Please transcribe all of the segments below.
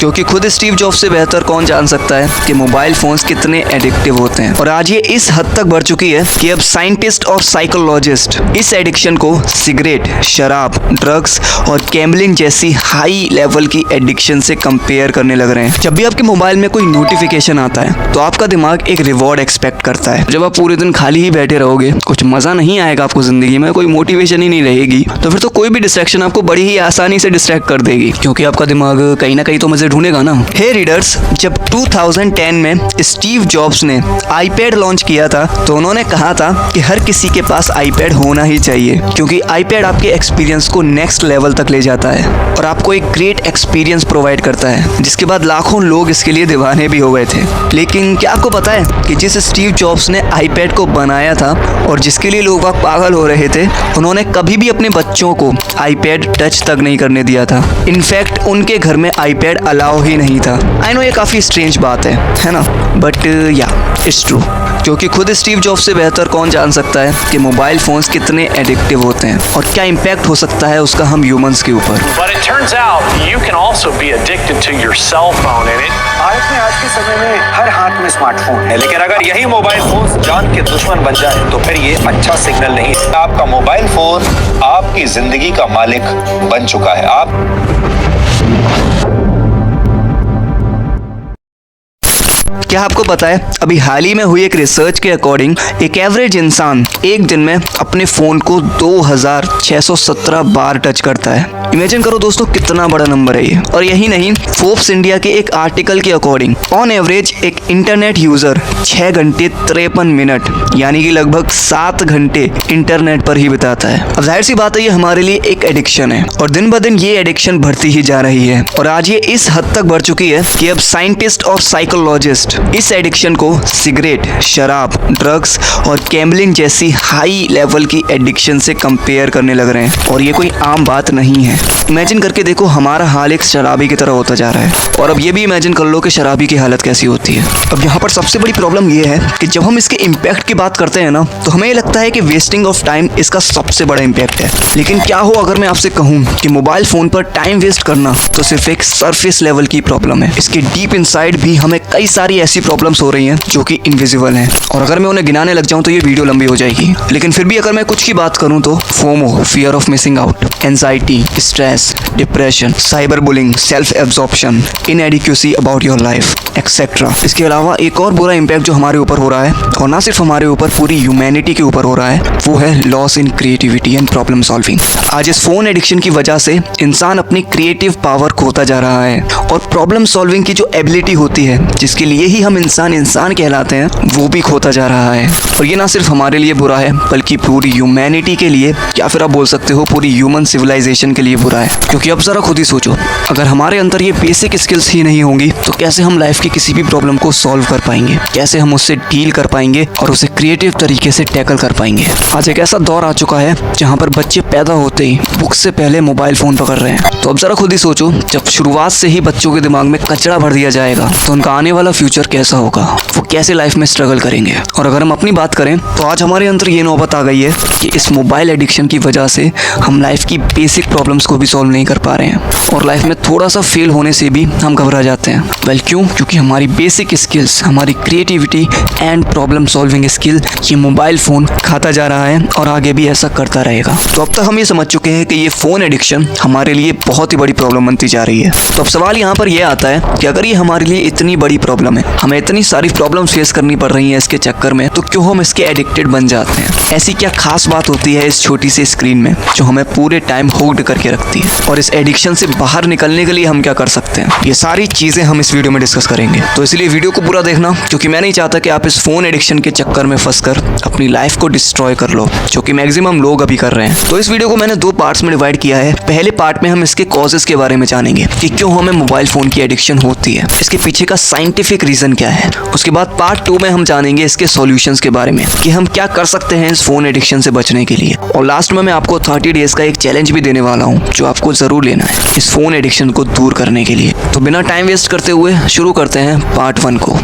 क्योंकि खुद Steve jobs से बेहतर कौन जान सकता है कि मोबाइल फोन्स कितने एडिक्टिव होते हैं। और आज ये इस हद तक बढ़ चुकी है कि अब साइंटिस्ट और साइकोलॉजिस्ट इस एडिक्शन को सिगरेट, शराब, ड्रग्स और गैम्बलिंग जैसी हाई लेवल की एडिक्शन से कंपेयर करने लग रहे हैं। जब भी आपके मोबाइल में कोई नोटिफिकेशन आता है तो आपका दिमाग एक रिवॉर्ड एक्सपेक्ट करता है। जब आप पूरे दिन खाली ही बैठे रहोगे, कुछ मजा नहीं आएगा आपको जिंदगी में, कोई मोटिवेशन ही नहीं रहेगी, तो फिर तो कोई भी डिस्ट्रैक्शन आपको बड़ी ही आसानी से डिस्ट्रैक्ट कर देगी, क्योंकि आपका दिमाग कहीं ना कहीं तो मजे ढूंढेगा ना। हे रीडर्स, जब 2010 में स्टीव जॉब्स ने आईपैड लॉन्च किया था तो उन्होंने कहा था कि हर किसी के पास आईपैड होना ही चाहिए, क्योंकि आईपैड आपके एक्सपीरियंस को नेक्स्ट लेवल तक ले जाता है और आपको एक ग्रेट एक्सपीरियंस प्रोवाइड करता है, जिसके बाद लाखों लोग इसके लिए दीवाने भी हो गए थे। लेकिन क्या आपको पता है कि जिस स्टीव जॉब्स ने आईपैड को बनाया था और जिसके लिए लोग पागल हो रहे थे, उन्होंने कभी भी अपने बच्चों को आईपैड टच तक नहीं करने दिया था। इनफैक्ट उनके घर में आईपैड अलाउ ही नहीं था। आई नो ये काफी स्ट्रेंज बात है ना, बट या इट्स ट्रू, क्योंकि खुद स्टीव जॉब्स से बेहतर कौन जान सकता है कि मोबाइल फोन्स कितने एडिक्टिव होते हैं और क्या इम्पैक्ट हो सकता है उसका हम ह्यूमंस के ऊपर। But it turns out you can also be addicted to your cell phone and it आज के समय में हर हाथ में स्मार्टफोन है, लेकिन अगर यही मोबाइल फोन जान के दुश्मन बन जाए तो फिर ये अच्छा सिग्नल नहीं। आपका मोबाइल फोन आपकी जिंदगी का मालिक बन चुका है। क्या आपको पता है, अभी हाल ही में हुई एक रिसर्च के अकॉर्डिंग एक एवरेज इंसान एक दिन में अपने फोन को 2617 बार टच करता है। इमेजिन करो दोस्तों, कितना बड़ा नंबर है ये। और यही नहीं, फोर्ब्स इंडिया के एक आर्टिकल के अकॉर्डिंग ऑन एवरेज एक इंटरनेट यूजर 6 घंटे 53 मिनट यानी कि लगभग 7 घंटे इंटरनेट पर ही बिताता है। अब जाहिर सी बात है, ये हमारे लिए एक एडिक्शन है और दिन ब दिन ये एडिक्शन बढ़ती ही जा रही है। और आज ये इस हद तक बढ़ चुकी है कि अब साइंटिस्ट और साइकोलॉजिस्ट इस एडिक्शन को सिगरेट, शराब, ड्रग्स और गैम्बलिंग जैसी हाई लेवल की एडिक्शन से कंपेयर करने लग रहे हैं। और ये कोई आम बात नहीं है। इमेजिन करके देखो, हमारा हाल एक शराबी की तरह होता जा रहा है। और अब ये भी इमेजिन कर लो कि शराबी की हालत कैसी होती है। अब यहाँ पर सबसे बड़ी प्रॉब्लम ये है कि जब हम इसके इम्पैक्ट की बात करते हैं ना, तो हमें लगता है कि वेस्टिंग ऑफ टाइम इसका सबसे बड़ा इम्पैक्ट है। लेकिन क्या हो अगर मैं आपसे कहूँ कि मोबाइल फोन पर टाइम वेस्ट करना तो सिर्फ एक सरफेस लेवल की प्रॉब्लम है। इसके डीप इनसाइड भी हमें कई सारी ऐसी प्रॉब्लम्स हो रही हैं जो कि इनविजिबल हैं। और अगर मैं उन्हें गिनाने लग जाऊं तो ये वीडियो लंबी हो जाएगी। लेकिन फिर भी अगर मैं कुछ की बात करूं तो FOMO, fear of missing out, anxiety, stress, depression, cyber bullying, self absorption, inadequacy about your life etcetera. इसके अलावा एक और बुरा इम्पैक्ट जो हमारे ऊपर हो रहा है, और ना सिर्फ हमारे ऊपर, पूरी ह्यूमैनिटी के ऊपर हो रहा है, वो है loss in creativity and problem solving. आज इस फोन एडिक्शन की वजह से इंसान अपनी क्रिएटिव पावर खोता जा रहा है और प्रॉब्लम सॉल्विंग की जो एबिलिटी होती है, जिसके लिए ही हम इंसान कहलाते हैं, वो भी खोता जा रहा है। और ये ना सिर्फ हमारे लिए बुरा है, बल्कि पूरी ह्यूमैनिटी के लिए, या फिर आप बोल सकते हो पूरी ह्यूमन सिविलाइजेशन के लिए बुरा है। क्योंकि अब जरा खुद ही सोचो, अगर हमारे अंदर ये बेसिक स्किल्स ही नहीं होंगी तो कैसे हम लाइफ की किसी भी प्रॉब्लम को सॉल्व कर पाएंगे, कैसे हम उससे डील कर पाएंगे और उसे क्रिएटिव तरीके से टैकल कर पाएंगे। आज एक ऐसा दौर आ चुका है जहाँ पर बच्चे पैदा होते ही बुक से पहले मोबाइल फोन पकड़ रहे हैं। तो अब जरा खुद ही सोचो, जब शुरुआत से ही बच्चों के दिमाग में कचरा भर दिया जाएगा तो उनका आने वाला फ्यूचर कैसा होगा, वो कैसे लाइफ में स्ट्रगल करेंगे। और अगर हम अपनी बात करें तो आज हमारे अंदर ये नौबत आ गई है कि इस मोबाइल एडिक्शन की वजह से हम लाइफ की बेसिक प्रॉब्लम्स को भी सॉल्व नहीं कर पा रहे हैं और लाइफ में थोड़ा सा फेल होने से भी हम घबरा जाते हैं। वेल क्यों? क्योंकि हमारी बेसिक स्किल्स, हमारी creativity and problem solving skill ये मोबाइल फोन खाता जा रहा है और आगे भी ऐसा करता रहेगा। तो अब तक हम ये समझ चुके हैं कि ये फोन एडिक्शन हमारे लिए बहुत ही बड़ी प्रॉब्लम बनती जा रही है। तो अब सवाल यहाँ पर यह आता है कि अगर ये हमारे लिए इतनी बड़ी प्रॉब्लम है, हमें इतनी सारी प्रॉब्लम फेस करनी पड़ रही है इसके चक्कर में, तो क्यों हम इसके एडिक्टेड बन जाते हैं? ऐसी क्या खास बात होती है इस छोटी सी स्क्रीन में जो हमें पूरे टाइम हुक्ड करके रखती है? और इस एडिक्शन से बाहर निकलने के लिए हम क्या कर सकते हैं? ये सारी चीजें हम इस वीडियो में डिस्कस करेंगे। तो इसलिए वीडियो को पूरा देखना, क्योंकि मैं नहीं चाहता कि आप इस फोन एडिक्शन के चक्कर में फंसकर अपनी लाइफ को डिस्ट्रॉय कर लो, जो कि मैक्सिमम लोग अभी कर रहे हैं। तो इस वीडियो को मैंने 2 पार्ट्स में डिवाइड किया है। पहले पार्ट में हम इसके कॉजेस के बारे में जानेंगे कि क्यों हमें मोबाइल फोन की एडिक्शन होती है, इसके पीछे का साइंटिफिक रीजन क्या है। उसके बाद पार्ट 2 में हम जानेंगे इसके सॉल्यूशंस के बारे में कि हम क्या कर सकते हैं इस फोन एडिक्शन से बचने के लिए। और लास्ट में मैं आपको 30 डेज का एक चैलेंज भी देने वाला हूँ जो आपको जरूर लेना है इस फोन एडिक्शन को दूर करने के लिए। तो बिना टाइम वेस्ट करते हुए शुरू करते हैं पार्ट 1 को।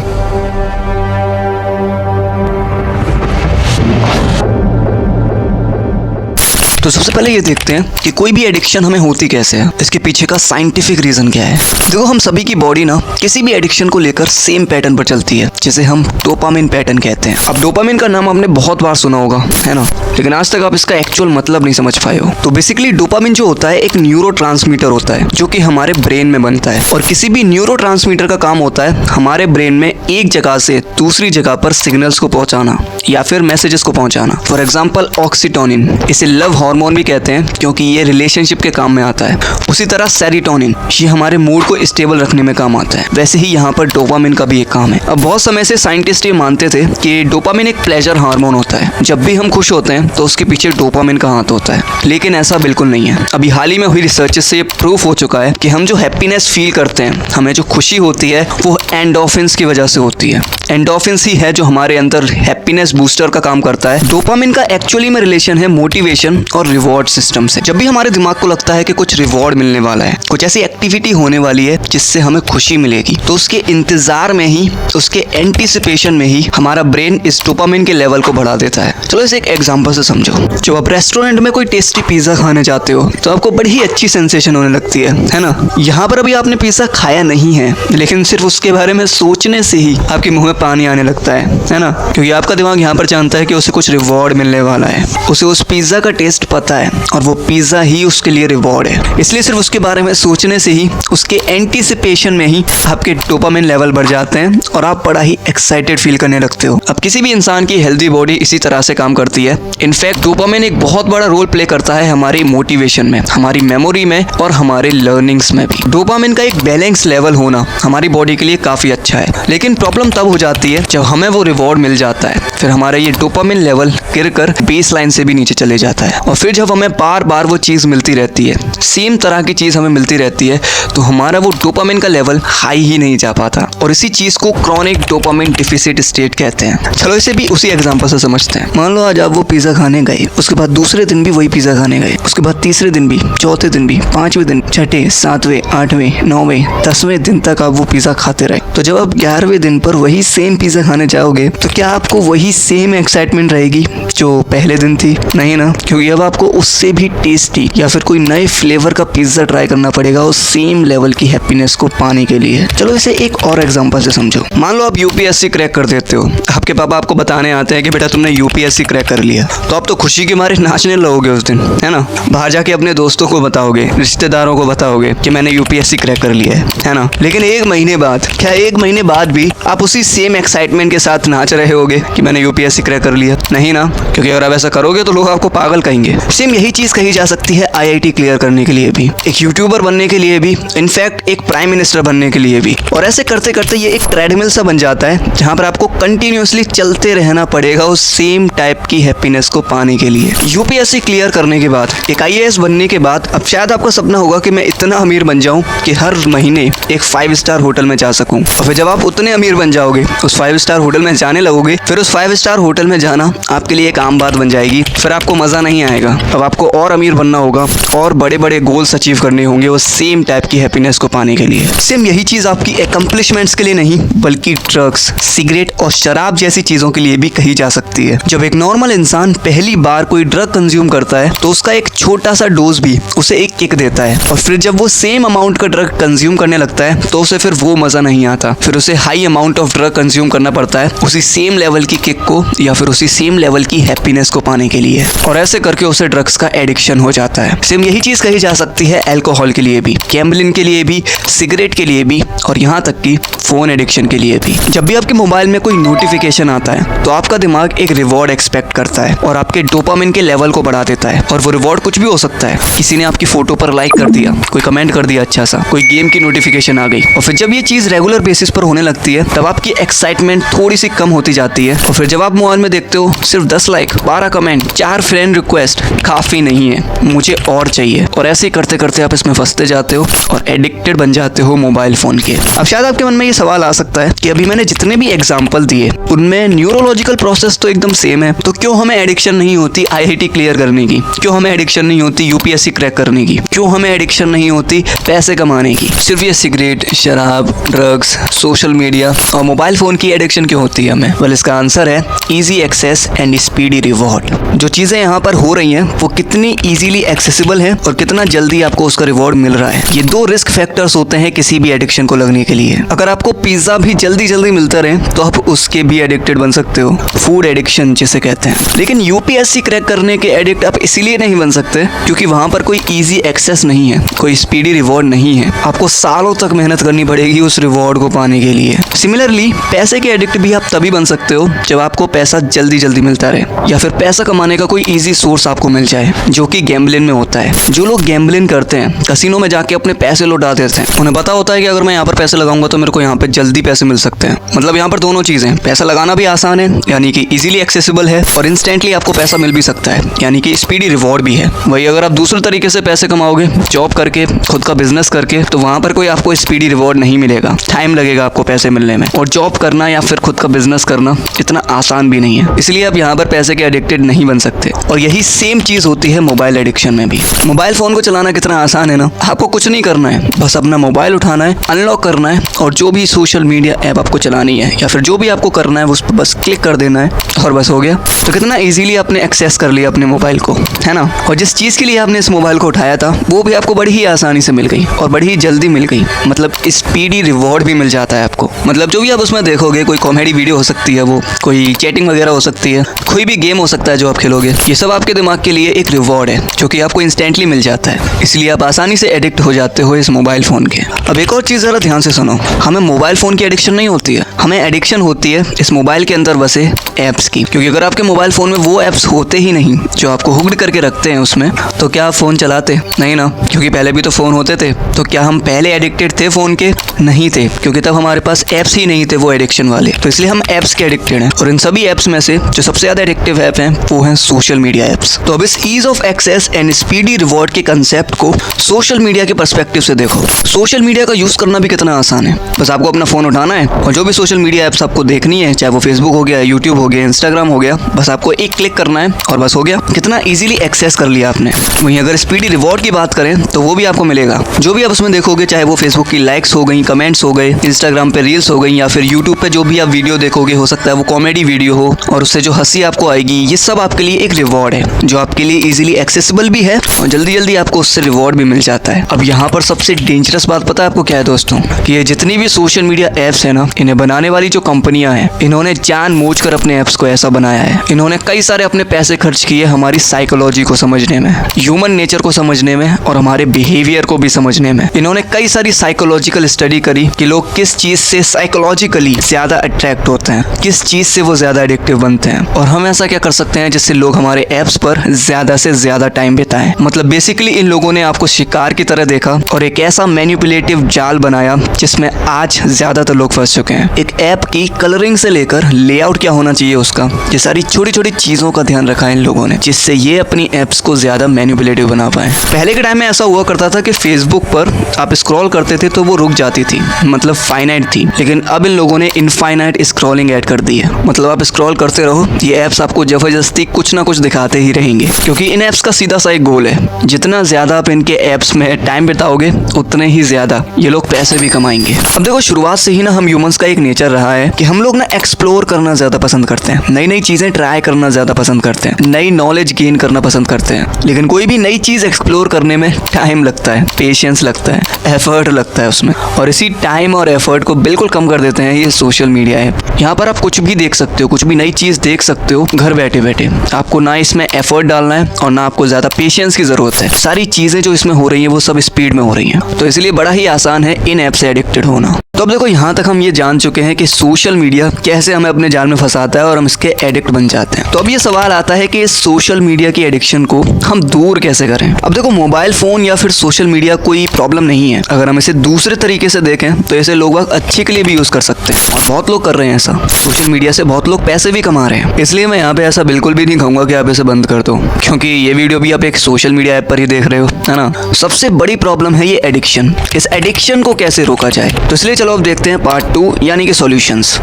तो सबसे पहले ये देखते हैं कि कोई भी एडिक्शन हमें होती कैसे है, इसके पीछे का साइंटिफिक रीजन क्या है। देखो, हम सभी की बॉडी ना किसी भी एडिक्शन को लेकर सेम पैटर्न पर चलती है, जिसे हम डोपामिन पैटर्न कहते हैं। अब डोपामिन का नाम आपने बहुत बार सुना होगा, है ना, लेकिन आज तक आप इसका एक्चुअल मतलब नहीं समझ पाए हो। तो बेसिकली डोपामिन जो होता है एक न्यूरोट्रांसमीटर होता है जो कि हमारे ब्रेन में बनता है, और किसी भी न्यूरोट्रांसमीटर का काम होता है हमारे ब्रेन में एक जगह से दूसरी जगह पर सिग्नल्स को पहुंचाना या फिर मैसेजेस को पहुंचाना। फॉर एग्जांपल ऑक्सीटोनिन, इसे लव हार्मोन भी कहते हैं क्योंकि ये रिलेशनशिप के काम में आता है। उसी तरह सेरोटोनिन, ये हमारे मूड को स्टेबल रखने में काम आता है। वैसे ही यहाँ पर डोपामिन का भी एक काम है। अब बहुत समय से साइंटिस्ट ये मानते थे कि डोपामिन एक प्लेजर हार्मोन होता है, जब भी हम खुश होते हैं तो उसके पीछे डोपामिन का हाथ होता है, लेकिन ऐसा बिल्कुल नहीं है। अभी हाल ही में हुई रिसर्च से ये प्रूफ हो चुका है कि हम जो हैप्पीनेस फील करते हैं, हमें जो खुशी होती है, वो एंडोर्फिन्स की वजह से होती है। एंडोर्फिन्स ही है जो हमारे अंदर हैप्पीनेस बूस्टर का काम करता है। डोपामिन का एक्चुअली में रिलेशन है मोटिवेशन और रिवॉर्ड सिस्टम से। जब भी हमारे दिमाग को लगता है कि कुछ रिवॉर्ड मिलने वाला है, कुछ ऐसी एक्टिविटी होने वाली है जिससे हमें खुशी मिलेगी, तो उसके इंतजार में ही, उसके एंटीसिपेशन में ही हमारा ब्रेन इस डोपामिन के लेवल को बढ़ा देता है। चलो इसे एक एग्जांपल से समझो। जब आप रेस्टोरेंट में कोई टेस्टी पिज्जा खाने जाते हो तो आपको बड़ी ही अच्छी सेंसेशन होने लगती है ना। यहाँ पर अभी आपने पिज्जा खाया नहीं है, लेकिन सिर्फ उसके बारे में सोचने से ही आपके मुंह में पानी आने लगता है ना, क्योंकि आपका दिमाग यहाँ पर जानता है कि उसे कुछ रिवॉर्ड मिलने वाला है। उसे उस पिज्जा का टेस्ट पता है और वो पिज्जा ही उसके लिए रिवॉर्ड है। इसलिए सिर्फ उसके बारे में सोचने से ही, उसके एंटीसिपेशन में ही आपके डोपामिन लेवल बढ़ जाते हैं और आप बड़ा ही एक्साइटेड फील करने लगते हो। अब किसी भी इंसान की हेल्दी बॉडी इसी तरह से काम करती है। इनफैक्ट डोपामिन एक बहुत बड़ा रोल प्ले करता है हमारी मोटिवेशन में, हमारी मेमोरी में और हमारे लर्निंग्स में भी। डोपामिन का एक बैलेंस लेवल होना हमारी बॉडी के लिए काफी अच्छा है, लेकिन प्रॉब्लम तब हो जाती है जब हमें वो रिवॉर्ड मिल जाता है, फिर हमारा ये डोपामिन लेवल गिरकर बेस लाइन से भी नीचे चले जाता है। और फिर जब हमें बार बार वो चीज मिलती रहती है, सेम तरह की चीज हमें मिलती रहती है, तो हमारा वो डोपामिन का लेवल हाई ही नहीं जा पाता, और इसी चीज को क्रॉनिक डोपामिन डिफिसिट स्टेट कहते हैं। चलो इसे भी उसी एग्जांपल से समझते हैं। मान लो आज आप वो पिज्जा खाने गए, उसके बाद दूसरे दिन भी वही पिज्जा खाने गए, उसके बाद तीसरे दिन भी, चौथे दिन भी, पांचवें दिन, छठे, सातवें, आठवें, नौवें, 10वें दिन तक आप वो पिज्जा खाते रहे। तो जब आप 11वें दिन पर वही सेम पिज्जा खाने जाओगे तो क्या आपको वही सेम एक्साइटमेंट रहेगी जो पहले दिन थी? नहीं ना, क्योंकि अब आपको उससे भी टेस्टी या फिर कोई नए फ्लेवर का पिज्जा ट्राई करना पड़ेगा उस सेम लेवल की हैप्पीनेस को पाने के लिए। चलो इसे एक और एग्जांपल से समझो। मान लो आप यूपीएससी क्रैक कर देते हो, आपके पापा आपको बताने आते हैं कि बेटा तुमने यूपीएससी क्रैक कर लिया, तो आप तो खुशी के मारे नाचने लगोगे उस दिन, है ना। बाहर जाके अपने दोस्तों को बताओगे, रिश्तेदारों को बताओगे कि मैंने यूपीएससी क्रैक कर लिया है ना। लेकिन एक महीने बाद, क्या एक महीने बाद भी आप उसी सेम एक्साइटमेंट के साथ नाच रहे होगे कि मैंने यूपीएससी क्रैक कर लिया? नहीं ना, क्योंकि अगर आप ऐसा करोगे तो लोग आपको पागल कहेंगे। सेम यही चीज कही जा सकती है आईआईटी क्लियर करने के लिए भी, एक यूट्यूबर बनने के लिए भी, इनफैक्ट एक प्राइम मिनिस्टर बनने के लिए भी। और ऐसे करते करते ये एक ट्रेडमिल सा बन जाता है जहां पर आपको कंटिन्यूअसली चलते रहना पड़ेगा उस सेम टाइप की हैप्पीनेस को पाने के लिए। यूपीएससी क्लियर करने के बाद, एक आईएएस बनने के बाद, अब शायद आपका सपना होगा कि मैं इतना अमीर बन जाऊं कि हर महीने एक 5 स्टार होटल में जा सकूं। और फिर जब आप उतने अमीर बन जाओगे, उस 5 स्टार होटल में जाने लगोगे, फिर उस 5 स्टार होटल में जाना आपके लिए एक आम बात बन जाएगी। फिर आपको मजा नहीं आएगा, अब आपको और अमीर बनना होगा और बड़े बड़े गोल्स अचीव करने होंगे उस सेम टाइप की हैप्पीनेस को पाने के लिए। सेम यही चीज आपकी अकम्प्लिशमेंट्स के लिए नहीं, बल्कि ड्रग्स, सिगरेट और शराब जैसी चीजों के लिए भी कही जा सकती है। जब एक नॉर्मल इंसान पहली बार कोई ड्रग कंज्यूम करता है तो उसका एक छोटा सा डोज भी उसे एक किक देता है, और फिर जब वो सेम अमाउंट का ड्रग कंज्यूम करने लगता है तो उसे फिर वो मजा नहीं आता, फिर उसे high amount of drug consume करना पड़ता है उसी सेम लेवल की किक को या फिर उसी सेम लेवल की हैप्पीनेस को पाने के लिए, और ऐसे करके उसे ड्रग्स का एडिक्शन हो जाता है। सेम यही चीज कही जा सकती है अल्कोहल के लिए भी, गैम्बलिंग के लिए भी, सिगरेट के लिए भी, और यहाँ तक कि फोन एडिक्शन के लिए भी। जब भी आपके मोबाइल में कोई नोटिफिकेशन आता है तो आपका दिमाग एक रिवॉर्ड एक्सपेक्ट करता है और आपके डोपामिन के लेवल को बढ़ा देता है। और वो रिवॉर्ड कुछ भी हो सकता है, किसी ने आपकी फोटो पर लाइक कर दिया, कोई कमेंट कर दिया अच्छा सा, कोई गेम की नोटिफिकेशन आ गई। और फिर जब ये चीज रेगुलर बेसिस पर होने लगती है तब आपकी एक्साइटमेंट थोड़ी सी कम होती जाती है। और फिर जब आप मोबाइल में देखते हो सिर्फ 10 लाइक, 12 कमेंट, 4 फ्रेंड रिक्वेस्ट काफी नहीं है, मुझे और चाहिए। और ऐसे करते करते आप इसमें फंसते जाते हो और एडिक्टेड बन जाते हो मोबाइल फोन के। अब शायद आपके मन में ये सवाल आ सकता है कि अभी मैंने जितने भी एग्जांपल दिए उनमें न्यूरोलॉजिकल प्रोसेस तो एकदम सेम है, तो क्यों हमें एडिक्शन नहीं होती आईआईटी क्लियर करने की, क्यों हमें एडिक्शन नहीं होती यूपीएससी क्रैक करने की, क्यों हमें एडिक्शन नहीं होती पैसे कमाने की? सिर्फ ये सिगरेट, शराब, ड्रग्स, सोशल मीडिया और मोबाइल मोबाइल फोन की एडिक्शन क्यों होती है हमें? वेल, इसका आंसर है easy access and speedy reward. जो चीजें यहाँ पर हो रही हैं वो कितनी इजीली एक्सेसिबल है और कितना जल्दी आपको उसका रिवॉर्ड मिल रहा है, ये दो रिस्क फैक्टर्स होते हैं किसी भी एडिक्शन को लगने के लिए। अगर आपको पिज्जा भी जल्दी जल्दी मिलता रहे तो आप उसके भी एडिक्टेड बन सकते हो, फूड एडिक्शन जिसे कहते हैं। लेकिन यूपीएससी क्रैक करने के एडिक्ट आप इसीलिए नहीं बन सकते क्योंकि वहां पर कोई इजी एक्सेस नहीं है, कोई स्पीडी रिवॉर्ड नहीं है। आपको सालों तक मेहनत करनी पड़ेगी उस रिवॉर्ड को पाने के लिए। सिमिलरली पैसे के एडिक्ट भी आप तभी बन सकते हो जब आपको पैसा जल्दी जल्दी मिलता रहे या फिर पैसा कमाने का कोई इजी सोर्स आपको मिल जाए, जो कि गैम्बलिंग में होता है। जो लोग गैम्बलिंग करते हैं, कसिनो में जाके अपने पैसे लौटा देते हैं, उन्हें पता होता है कि अगर मैं यहाँ पर पैसे लगाऊंगा तो मेरे को यहाँ पे जल्दी पैसे मिल सकते हैं। मतलब यहाँ पर दोनों चीजें, पैसा लगाना भी आसान है यानी कि इजीली एक्सेसिबल है, और इंस्टेंटली आपको पैसा मिल भी सकता है यानी कि स्पीडी रिवॉर्ड भी है। वही अगर आप दूसरे तरीके से पैसे कमाओगे, जॉब करके, खुद का बिजनेस करके, तो वहां पर कोई आपको स्पीडी रिवॉर्ड नहीं मिलेगा, टाइम लगेगा आपको पैसे मिलने में। और जॉब करना या फिर खुद का बिजनेस करना इतना आसान भी नहीं है, इसलिए आप यहाँ पर पैसे के एडिक्टेड नहीं बन सकते। और यही सेम चीज होती है मोबाइल एडिक्शन में भी। मोबाइल फोन को चलाना कितना आसान है ना, आपको कुछ नहीं करना है, बस अपना मोबाइल उठाना है, अनलॉक करना है और जो भी सोशल मीडिया ऐप आपको चलानी है या फिर जो भी आपको करना है उस पर बस क्लिक कर देना है और बस हो गया। तो कितना इजीली आपने एक्सेस कर लिया अपने मोबाइल को, है ना। और जिस चीज के लिए आपने इस मोबाइल को उठाया था वो भी आपको बड़ी ही आसानी से मिल गई और बड़ी ही जल्दी मिल गई। मतलब स्पीडी रिवॉर्ड भी मिल जाता है आपको। मतलब जो भी आप उसमें देखोगे, कोई कॉमेडी वीडियो हो सकती है, वो कोई चैटिंग वगैरह हो सकती है, कोई भी गेम हो सकता है जो आप खेलोगे, ये सब आपके दिमाग के लिए एक रिवॉर्ड है जो कि आपको इंस्टेंटली मिल जाता है, इसलिए आप आसानी से एडिक्ट हो जाते हो इस मोबाइल फोन के। अब एक और चीज जरा ध्यान से सुनो, हमें मोबाइल फोन की एडिक्शन नहीं होती है, हमें एडिक्शन होती है इस मोबाइल के अंदर बसे ऐप्स की। क्योंकि अगर आपके मोबाइल फोन में वो ऐप्स होते ही नहीं जो आपको हुक्ड करके रखते हैं उसमें, तो क्या आप फोन चलाते? नहीं ना, क्योंकि पहले भी तो फोन होते थे। तो क्या हम पहले एडिक्टेड थे फोन के? नहीं थे, क्योंकि तब हमारे पास ऐप्स ही नहीं थे वो एडिक्शन वाले। तो इसलिए हम ऐप्स के एडिक्टेड हैं। और इन सभी ऐप्स में से जो सबसे ज्यादा एडिक्टिव ऐप हैं वो हैं सोशल मीडिया ऐप्स। तो अब इस ease of access and speedy reward के कंसेप्ट को सोशल मीडिया के पर्सपेक्टिव से देखो। सोशल मीडिया का यूज करना भी कितना आसान है, बस आपको अपना फोन उठाना है और जो भी सोशल मीडिया ऐप्स आपको देखनी है, चाहे वो फेसबुक हो गया, यूट्यूब हो गया, इंस्टाग्राम हो गया, बस आपको एक क्लिक करना है और बस हो गया। कितना इजीली एक्सेस कर लिया आपने। वहीं अगर स्पीडी रिवॉर्ड की बात करें तो वो भी आपको मिलेगा। जो भी आप उसमें देखोगे, चाहे वो फेसबुक की लाइक्स हो गई, कमेंट्स हो गए, इंस्टाग्राम पे रील्स हो गई, या फिर यूट्यूब पे जो भी आप वीडियो देखोगे, हो सकता है वो कॉमेडी वीडियो हो और उससे जो हंसी आपको आएगी, ये सब आपके लिए एक रिवॉर्ड है जो आपके लिए इजीली एक्सेसिबल भी है और जल्दी जल्दी आपको उससे रिवॉर्ड भी मिल जाता है। अब यहाँ पर सबसे डेंजरस बात पता है आपको क्या है दोस्तों? कि ये जितनी भी सोशल मीडिया ऐप्स है ना, इन्हें बनाने वाली जो कंपनियां हैं, इन्होंने जानबूझकर अपने ऐप्स को ऐसा बनाया है। इन्होंने कई सारे अपने पैसे खर्च किए हमारी साइकोलॉजी को समझने में, ह्यूमन नेचर को समझने में और हमारे बिहेवियर को भी समझने में। इन्होंने कई सारी साइकोलॉजिकल स्टडी करी कि लोग किस चीज से साइकोलॉजिकली ज्यादा अट्रैक्ट होते हैं, किस चीज से वो ज्यादा एडिक्टिव बनते हैं, और हम ऐसा क्या कर सकते हैं जिससे लोग हमारे ऐप्स पर ज्यादा से ज्यादा टाइम बिताएं। मतलब बेसिकली इन लोगों ने आपको शिकार की तरह देखा और एक ऐसा मैनिपुलेटिव जाल बनाया जिसमें आज ज्यादातर लोग फंस चुके हैं। एक ऐप की कलरिंग से लेकर लेआउट क्या होना चाहिए उसका, ये सारी छोटी छोटी चीजों का ध्यान रखा है इन लोगों ने, जिससे ये अपनी ऐप्स को ज्यादा मैनिपुलेटिव बना पाए। पहले के टाइम में ऐसा हुआ करता था कि फेसबुक पर आप स्क्रॉल करते थे तो वो रुक जाती थी, मतलब फाइनाइट थी। लेकिन अब इन लोगों ने इनफाइनाइट स्क्रॉलिंग ऐड कर दी है। मतलब आप स्क्रॉल करते रहो, ये ऐप्स आपको जबरदस्ती कुछ ना कुछ दिखाते ही रहेंगे, क्योंकि इन ऐप्स का सीधा सा एक गोल है, जितना ज्यादा आप इनके ऐप्स में टाइम बिताओगे उतने ही ज्यादा ये लोग पैसे भी कमाएंगे। अब देखो, शुरुआत से ही ना हम ह्यूमंस का एक नेचर रहा है कि हम लोग ना एक्सप्लोर करना ज्यादा पसंद करते हैं, नई नई चीजें ट्राई करना ज्यादा पसंद करते हैं, नई नॉलेज गेन करना पसंद करते हैं। लेकिन कोई भी नई चीज एक्सप्लोर करने में टाइम लगता है, पेशेंस लगता है, एफर्ट लगता है उसमें, और इसी टाइम और एफर्ट को बिल्कुल कम कर देते हैं ये सोशल मीडिया ऐप। यहाँ पर आप कुछ भी देख सकते हो, कुछ भी नई चीज देख सकते हो घर बैठे बैठे। आपको ना इसमें एफर्ट डालना है और ना आपको ज्यादा पेशेंस की जरूरत है। सारी चीजें जो इसमें हो रही हैं वो सब स्पीड में हो रही हैं, तो इसलिए बड़ा ही आसान है इन ऐप से एडिक्टेड होना। तो अब देखो, यहाँ तक हम ये जान चुके हैं कि सोशल मीडिया कैसे हमें अपने जाल में फंसाता है और हम इसके एडिक्ट बन जाते हैं। तो अब ये सवाल आता है कि इस सोशल मीडिया की एडिक्शन को हम दूर कैसे करें। अब देखो, मोबाइल फोन या फिर सोशल मीडिया कोई प्रॉब्लम नहीं है। अगर हम इसे दूसरे तरीके से देखें तो इसे लोग अच्छे के लिए भी यूज कर सकते हैं और बहुत लोग कर रहे हैं ऐसा। सोशल मीडिया से बहुत लोग पैसे भी कमा रहे हैं, इसलिए मैं यहाँ पे ऐसा बिल्कुल भी नहीं कहूंगा कि आप इसे बंद कर दो, क्योंकि ये वीडियो भी आप एक सोशल मीडिया ऐप पर ही देख रहे हो, है ना। सबसे बड़ी प्रॉब्लम है ये एडिक्शन। इस एडिक्शन को कैसे रोका जाए, तो इसलिए चलो अब देखते हैं पार्ट 2 यानी कि सॉल्यूशंस।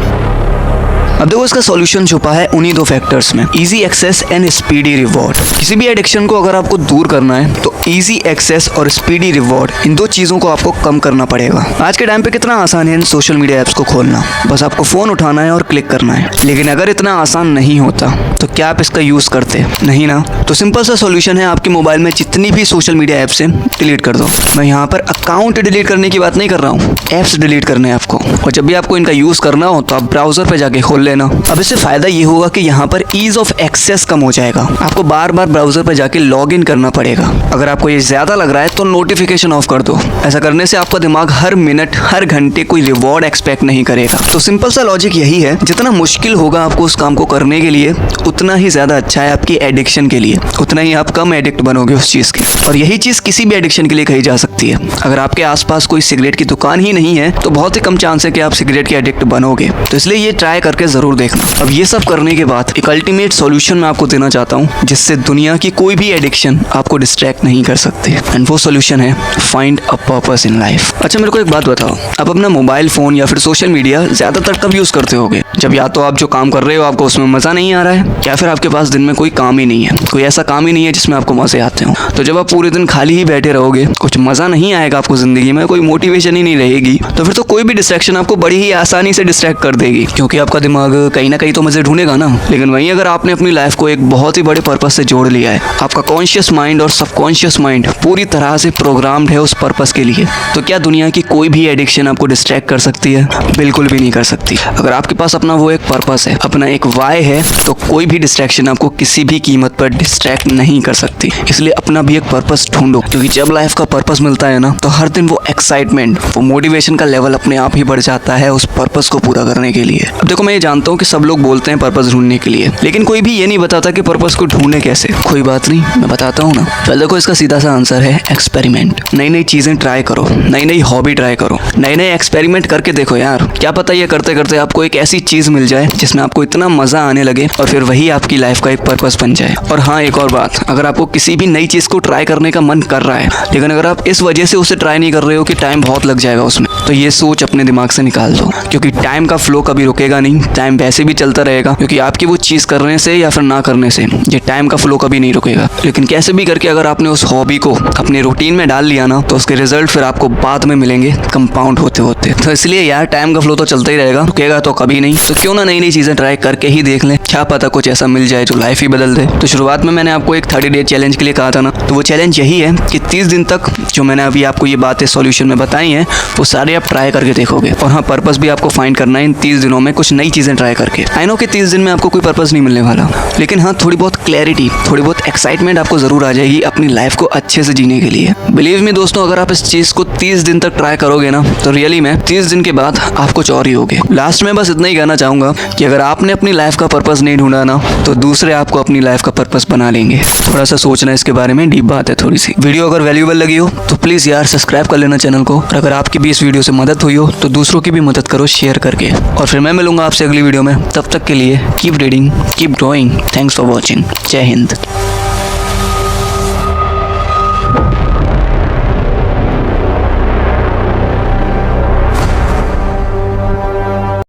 अब देखो इसका सॉल्यूशन छुपा है उन्हीं दो फैक्टर्स में, easy access and speedy reward. किसी भी एडिक्शन को अगर आपको दूर करना है तो इजी एक्सेस और स्पीडी रिवॉर्ड, इन दो चीजों को आपको कम करना पड़ेगा। आज के टाइम पे कितना आसान है इन सोशल मीडिया ऐप्स को खोलना, बस आपको फोन उठाना है और क्लिक करना है। लेकिन अगर इतना आसान नहीं होता तो क्या आप इसका यूज करते? नहीं ना। तो सिंपल सा सॉल्यूशन है, आपके मोबाइल में जितनी भी सोशल मीडिया ऐप्स हैं डिलीट कर दो। मैं यहाँ पर अकाउंट डिलीट करने की बात नहीं कर रहा हूँ, ऐप्स डिलीट करने हैं आपको। और जब भी आपको इनका यूज करना हो तो आप ब्राउजर पे जाके खोल लेना। अब इससे फायदा ये होगा कि यहाँ पर ईज ऑफ एक्सेस कम हो जाएगा, आपको बार बार ब्राउजर पे जाके लॉग इन करना पड़ेगा। अगर आपको ये ज्यादा लग रहा है तो नोटिफिकेशन ऑफ कर दो। ऐसा करने से आपका दिमाग हर मिनट हर घंटे कोई रिवॉर्ड एक्सपेक्ट नहीं करेगा। तो सिंपल सा लॉजिक यही है, जितना मुश्किल होगा आपको उस काम को करने के लिए उतना ही ज्यादा अच्छा है आपकी एडिक्शन के लिए, उतना ही आप कम एडिक्ट बनोगे उस चीज के। और यही चीज किसी भी एडिक्शन के लिए कही जा सकती है। अगर आपके आसपास कोई सिगरेट की दुकान ही नहीं है तो बहुत ही कम चांस है कि आप सिगरेट के एडिक्ट बनोगे। तो इसलिए ये ट्राई करके जरूर देखना। अब ये सब करने के बाद एक अल्टीमेट सॉल्यूशन मैं आपको देना चाहता हूँ, जिससे दुनिया की कोई भी एडिक्शन आपको डिस्ट्रैक्ट नहीं कर सकते। एंड वो सॉल्यूशन है find a purpose in life. अच्छा मेरे को एक बात बताओ, आप अपना मोबाइल फोन या फिर सोशल मीडिया ज्यादातर कब यूज करते होगे? जब या तो आप जो काम कर रहे हो आपको उसमें मजा नहीं आ रहा है, या फिर आपके पास दिन में कोई काम ही नहीं है, कोई ऐसा काम ही नहीं है जिसमें आपको मजे आते हो। तो जब आप पूरे दिन खाली ही बैठे रहोगे, कुछ मजा नहीं आएगा आपको जिंदगी में, कोई मोटिवेशन ही नहीं रहेगी, तो फिर तो कोई भी डिस्ट्रैक्शन आपको बड़ी ही आसानी से डिस्ट्रैक्ट कर देगी, क्योंकि आपका दिमाग कहीं ना कहीं तो मजे ढूंढेगा ना। लेकिन वहीं अगर आपने अपनी लाइफ को एक बहुत ही बड़े पर्पस से जोड़ लिया है, आपका कॉन्शियस माइंड और सबकॉन्शियस माइंड पूरी तरह से प्रोग्राम्ड है उस पर्पस के लिए, तो क्या दुनिया की कोई भी एडिक्शन आपको डिस्ट्रैक्ट कर सकती है? बिल्कुल भी नहीं कर सकती। अगर आपके पास अपना वो एक पर्पस है, अपना एक वाई है, तो कोई भी डिस्ट्रैक्शन आपको किसी भी कीमत पर डिस्ट्रैक्ट नहीं कर सकती। इसलिए अपना भी एक पर्पस ढूंढो, क्योंकि जब लाइफ का पर्पस मिलता है ना तो हर दिन वो एक्साइटमेंट, वो मोटिवेशन का लेवल अपने आप ही बढ़ जाता है उस पर्पस को पूरा करने के लिए। अब देखो मैं ये जानता हूँ कि सब लोग बोलते हैं पर्पस ढूंढने के लिए, लेकिन कोई भी ये नहीं बताता कि पर्पस को ढूंढने कैसे। कोई बात नहीं, मैं बताता हूँ ना। पहले देखो इसका सीधा सा आंसर है एक्सपेरिमेंट। नई नई चीजें ट्राई करो, नई नई हॉबी ट्राई करो, नए नए एक्सपेरिमेंट करके देखो यार। क्या पता ये करते करते आपको एक ऐसी चीज मिल जाए जिसमें आपको इतना मजा आने लगे और फिर वही आपकी लाइफ का एक पर्पस बन जाए। और हाँ एक और बात, अगर आपको किसी भी नई चीज को ट्राई करने का मन कर रहा है, लेकिन अगर आप इस वजह से उसे ट्राई नहीं कर रहे हो कि टाइम बहुत लग जाएगा उसमें, तो ये सोच अपने दिमाग से निकाल दो, क्योंकि टाइम का फ्लो कभी रुकेगा नहीं। टाइम वैसे भी चलता रहेगा, क्योंकि आपकी वो चीज करने से या फिर ना करने से ये टाइम का फ्लो कभी नहीं रुकेगा। लेकिन कैसे भी करके अगर आपने उस हॉबी को अपने रूटीन में डाल लिया ना, तो उसके रिजल्ट फिर आपको बाद में मिलेंगे कंपाउंड होते होते। तो इसलिए यार टाइम का फ्लो तो चलता ही रहेगा, रुकेगा तो कभी नहीं। तो क्यों ना नई नई चीजें ट्राई करके ही देख लें, क्या पता कुछ ऐसा मिल जाए जो लाइफ ही बदल दे। तो शुरुआत में मैंने आपको एक 30 डे चैलेंज के लिए कहा था ना, तो वो चैलेंज यही है कि 30 दिन तक जो मैंने अभी आपको ये बातें सॉल्यूशन में बताई हैं वो सारे आप ट्राई करके देखोगे। और हाँ पर्पस भी आपको फाइंड करना है इन 30 दिनों में, कुछ नई चीजें ट्राई करके। आई नो कि 30 दिन में आपको कोई पर्पस नहीं मिलने वाला, लेकिन हाँ थोड़ी बहुत क्लैरिटी, थोड़ी बहुत एक्साइटमेंट आपको जरूर आ जाएगी अपनी लाइफ को अच्छे से जीने के लिए। बिलीव मी दोस्तों, अगर आप इस चीज को 30 दिन तक ट्राई करोगे ना, तो रियली में 30 दिन के बाद आप कुछ और ही होगे। लास्ट में बस इतना ही कहना चाहूंगा कि अगर आपने अपनी लाइफ का पर्पस नहीं ढूंढा ना, तो दूसरे आपको अपनी लाइफ का पर्पस बना लेंगे। थोड़ा सा सोचना इसके बारे में, डीप बात है थोड़ी सी। वीडियो अगर वैल्यूएबल लगी हो तो प्लीज यार सब्सक्राइब कर लेना चैनल को। और अगर आपकी भी इस वीडियो से मदद हुई हो तो दूसरों की भी मदद करो शेयर करके। और फिर मैं मिलूंगा आपसे अगली वीडियो में, तब तक के लिए keep reading, keep growing. Thanks for watching. जय हिंद।